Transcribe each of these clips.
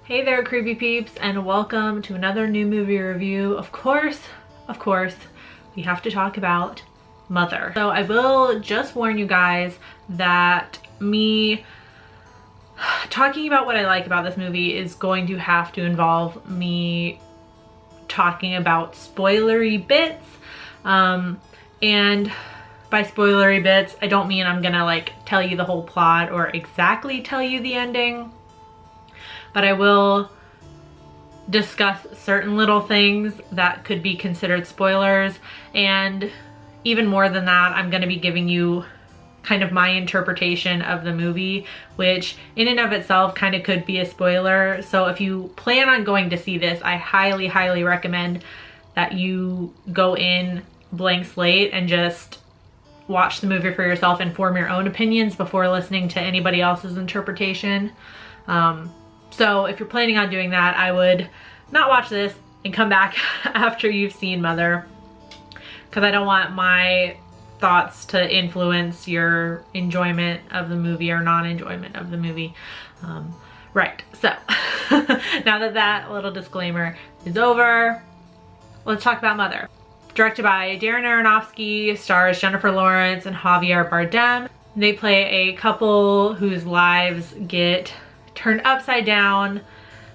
Hey there, creepy peeps, and welcome to another new movie review. Of course, we have to talk about Mother. So I will just warn you guys that me talking about what I like about this movie is going to have to involve me talking about spoilery bits. And by spoilery bits, I don't mean I'm gonna like tell you the whole plot or exactly tell you the ending, but I will discuss certain little things that could be considered spoilers. And even more than that, I'm gonna be giving you kind of my interpretation of the movie, which in and of itself kind of could be a spoiler. So if you plan on going to see this, I highly, highly recommend that you go in blank slate and just watch the movie for yourself and form your own opinions before listening to anybody else's interpretation. So if you're planning on doing that, I would not watch this and come back after you've seen Mother, because I don't want my thoughts to influence your enjoyment of the movie or non-enjoyment of the movie. Right, so now that that little disclaimer is over, let's talk about Mother. Directed by Darren Aronofsky, stars Jennifer Lawrence and Javier Bardem. They play a couple whose lives get turned upside down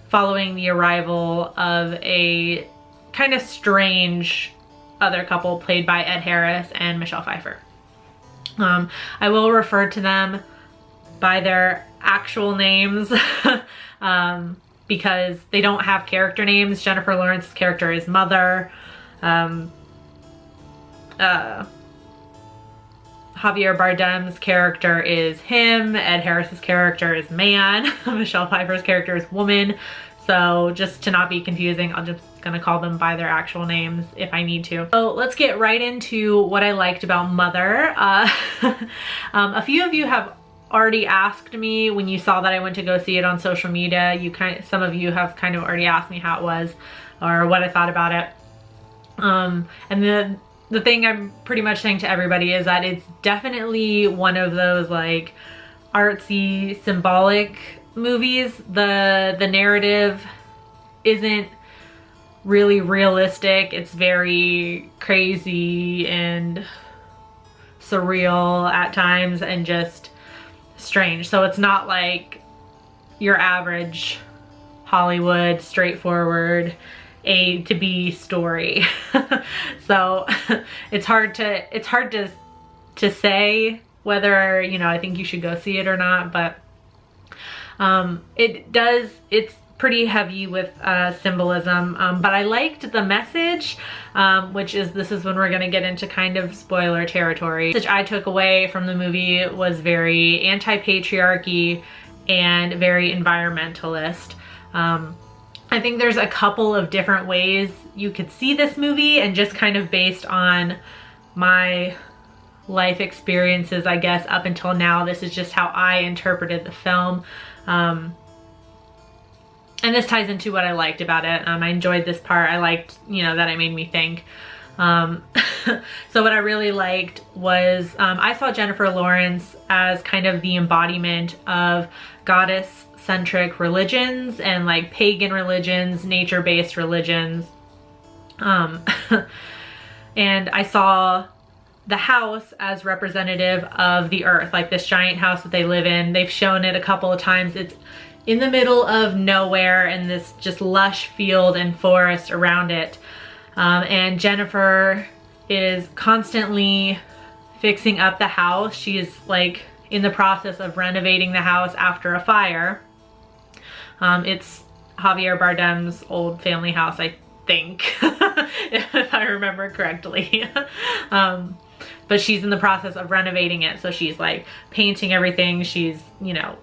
following the arrival of a kind of strange other couple played by Ed Harris and Michelle Pfeiffer. I will refer to them by their actual names because they don't have character names. Jennifer Lawrence's character is Mother. Javier Bardem's character is him. Ed Harris's character is man. Michelle Pfeiffer's character is woman. So just to not be confusing, I'm just gonna call them by their actual names if I need to. So let's get right into what I liked about Mother. A few of you have already asked me when you saw that I went to go see it on social media. Some of you have kind of already asked me how it was or what I thought about it. And the thing I'm pretty much saying to everybody is that it's definitely one of those like artsy, symbolic movies. The narrative isn't really realistic. It's very crazy and surreal at times and just strange. So it's not like your average Hollywood, straightforward A to B story. So it's hard to say whether, you know, I think you should go see it or not, but it's pretty heavy with symbolism, but I liked the message, this is when we're gonna get into kind of spoiler territory. The message I took away from the movie was very anti-patriarchy and very environmentalist. I think there's a couple of different ways you could see this movie, and just kind of based on my life experiences, I guess, up until now, this is just how I interpreted the film. And this ties into what I liked about it. I enjoyed this part. I liked, you know, that it made me think. So what I really liked was, I saw Jennifer Lawrence as kind of the embodiment of goddess-centric religions and like pagan religions, nature-based religions. And I saw the house as representative of the earth, like this giant house that they live in. They've shown it a couple of times. It's in the middle of nowhere and this just lush field and forest around it. And Jennifer is constantly fixing up the house. She is like in the process of renovating the house after a fire. It's Javier Bardem's old family house, I think, if I remember correctly. But she's in the process of renovating it. So she's like painting everything. She's, you know,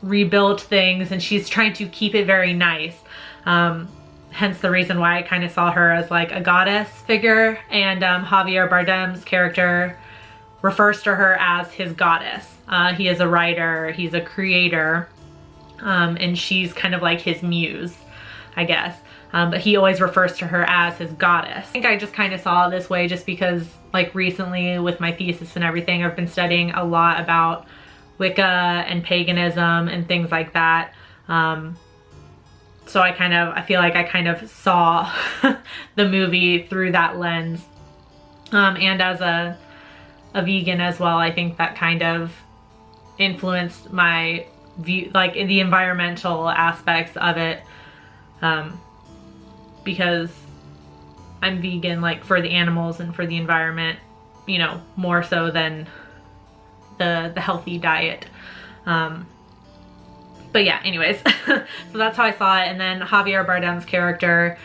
rebuilt things, and she's trying to keep it very nice. Hence the reason why I kind of saw her as like a goddess figure. And Javier Bardem's character refers to her as his goddess. He is a writer, he's a creator, and she's kind of like his muse, I guess. But he always refers to her as his goddess. I think I just kind of saw it this way just because like recently with my thesis and everything, I've been studying a lot about Wicca and paganism and things like that. So I feel like I kind of saw the movie through that lens. And as a vegan as well, I think that kind of influenced my view, like in the environmental aspects of it, because I'm vegan like for the animals and for the environment, you know, more so than the healthy diet. But yeah, anyways, so that's how I saw it. And then Javier Bardem's character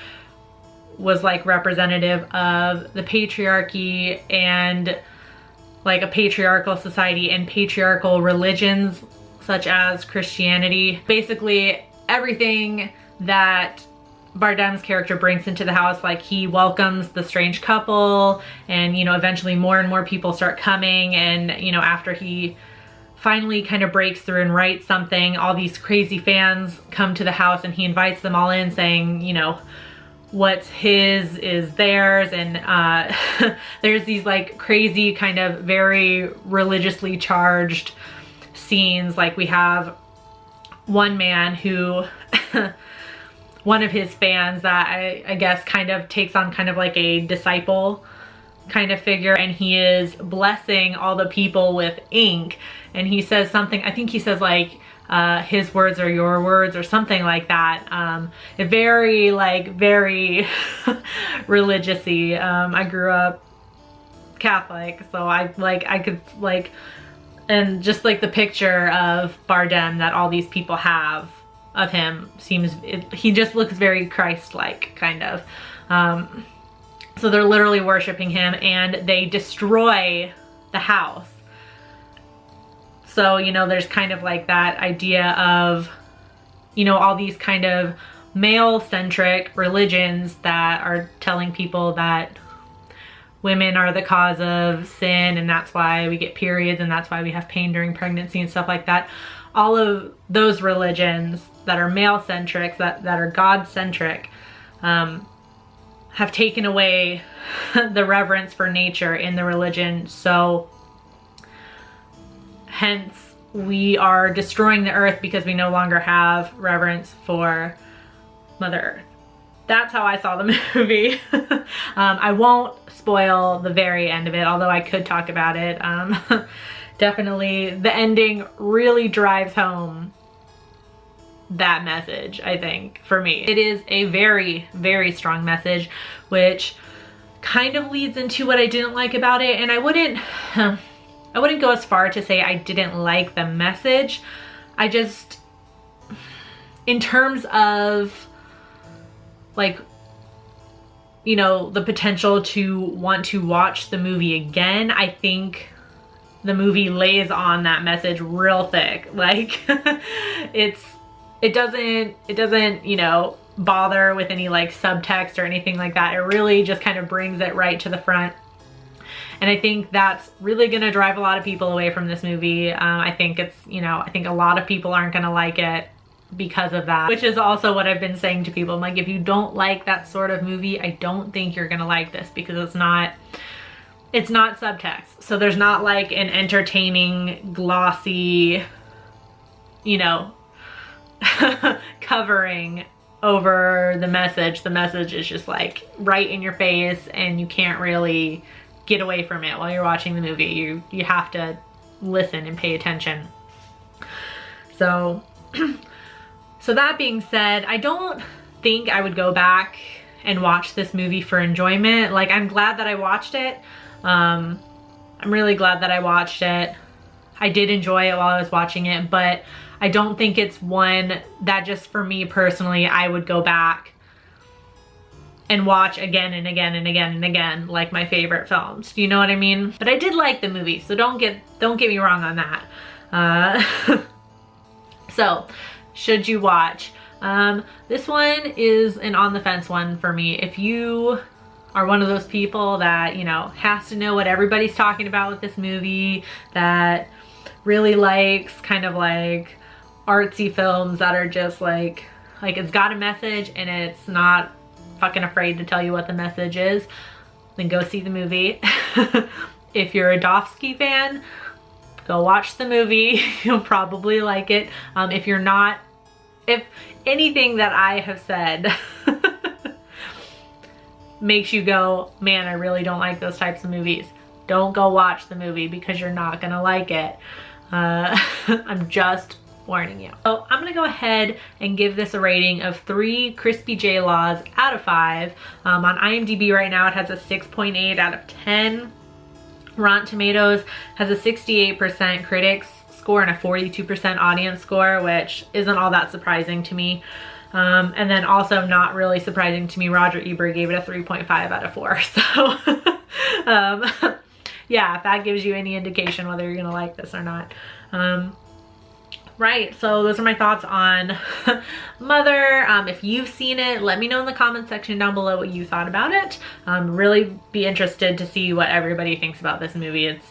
was like representative of the patriarchy and like a patriarchal society and patriarchal religions such as Christianity. Basically everything that Bardem's character brings into the house, like he welcomes the strange couple, and you know, eventually more and more people start coming, and you know, after he finally kind of breaks through and writes something, all these crazy fans come to the house and he invites them all in saying, you know, what's his is theirs. And there's these like crazy kind of very religiously charged scenes. Like we have one man who one of his fans that I guess kind of takes on kind of like a disciple kind of figure, and he is blessing all the people with ink, and he says something, I think he says like his words are your words or something like that. Very religious-y. I grew up Catholic, so I could like, and just like the picture of Bardem that all these people have of him seems, he just looks very Christ-like kind of. So they're literally worshiping him, and they destroy the house. So, you know, there's kind of like that idea of, you know, all these kind of male-centric religions that are telling people that women are the cause of sin, and that's why we get periods, and that's why we have pain during pregnancy and stuff like that. All of those religions that are male-centric, that are God-centric, have taken away the reverence for nature in the religion. So hence we are destroying the earth because we no longer have reverence for Mother Earth. That's how I saw the movie. I won't spoil the very end of it, although I could talk about it. Definitely the ending really drives home that message, I think, for me. It is a very, very strong message, which kind of leads into what I didn't like about it. And I wouldn't go as far to say I didn't like the message. I just, in terms of like, you know, the potential to want to watch the movie again, I think the movie lays on that message real thick. Like it doesn't, you know, bother with any like subtext or anything like that. It really just kind of brings it right to the front. And I think that's really gonna drive a lot of people away from this movie. I think it's, you know, I think a lot of people aren't gonna like it because of that, which is also what I've been saying to people. I'm like, if you don't like that sort of movie, I don't think you're gonna like this, because it's not subtext. So there's not like an entertaining, glossy, you know, covering over the message. The message is just like right in your face, and you can't really get away from it while you're watching the movie. You have to listen and pay attention. So so that being said, I don't think I would go back and watch this movie for enjoyment. Like, I'm glad that I watched it. I'm really glad that I watched it. I did enjoy it while I was watching it, but I don't think it's one that just for me personally, I would go back and watch again and again and again and again, like my favorite films. Do you know what I mean? But I did like the movie, so don't get me wrong on that. So, should you watch? This one is an on the fence one for me. If you are one of those people that, you know, has to know what everybody's talking about with this movie, that really likes kind of like artsy films that are just like it's got a message and it's not fucking afraid to tell you what the message is, then go see the movie. If you're a Dofsky fan, go watch the movie. You'll probably like it. If you're not if anything that I have said makes you go, man, I really don't like those types of movies, don't go watch the movie because you're not gonna like it. I'm just warning you. So I'm gonna go ahead and give this a rating of 3 Crispy J Laws out of 5. On IMDb right now it has a 6.8 out of 10. Rotten Tomatoes has a 68% critics score and a 42% audience score, which isn't all that surprising to me. And then also not really surprising to me, Roger Ebert gave it a 3.5 out of 4. So yeah, if that gives you any indication whether you're gonna like this or not. Right, so those are my thoughts on Mother. If you've seen it, let me know in the comment section down below what you thought about it. Really be interested to see what everybody thinks about this movie. It's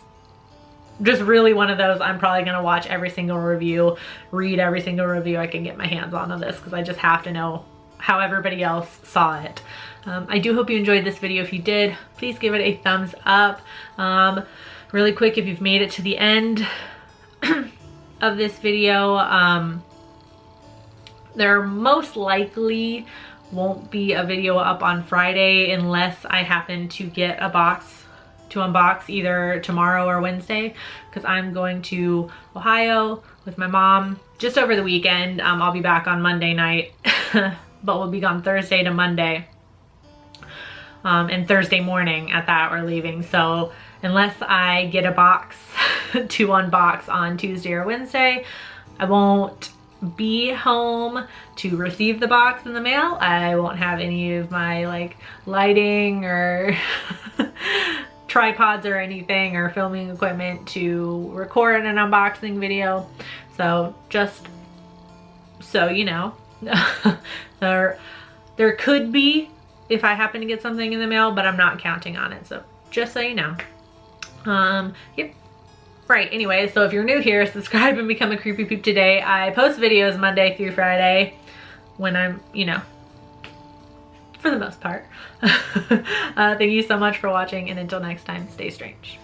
just really one of those, I'm probably gonna watch every single review, read every single review I can get my hands on of this, because I just have to know how everybody else saw it. I do hope you enjoyed this video. If you did, please give it a thumbs up. Really quick, if you've made it to the end of this video, there most likely won't be a video up on Friday unless I happen to get a box to unbox either tomorrow or Wednesday, because I'm going to Ohio with my mom just over the weekend. I'll be back on Monday night, but we'll be gone Thursday to Monday. And Thursday morning at that we're leaving. So unless I get a box to unbox on Tuesday or Wednesday, I won't be home to receive the box in the mail. I won't have any of my like lighting or tripods or anything or filming equipment to record an unboxing video. So just so you know, there could be if I happen to get something in the mail, but I'm not counting on it. So just so you know. Yep. Right, anyway, so if you're new here, subscribe and become a creepy peep today. I post videos Monday through Friday when I'm, you know, for the most part. Thank you so much for watching, and until next time, stay strange.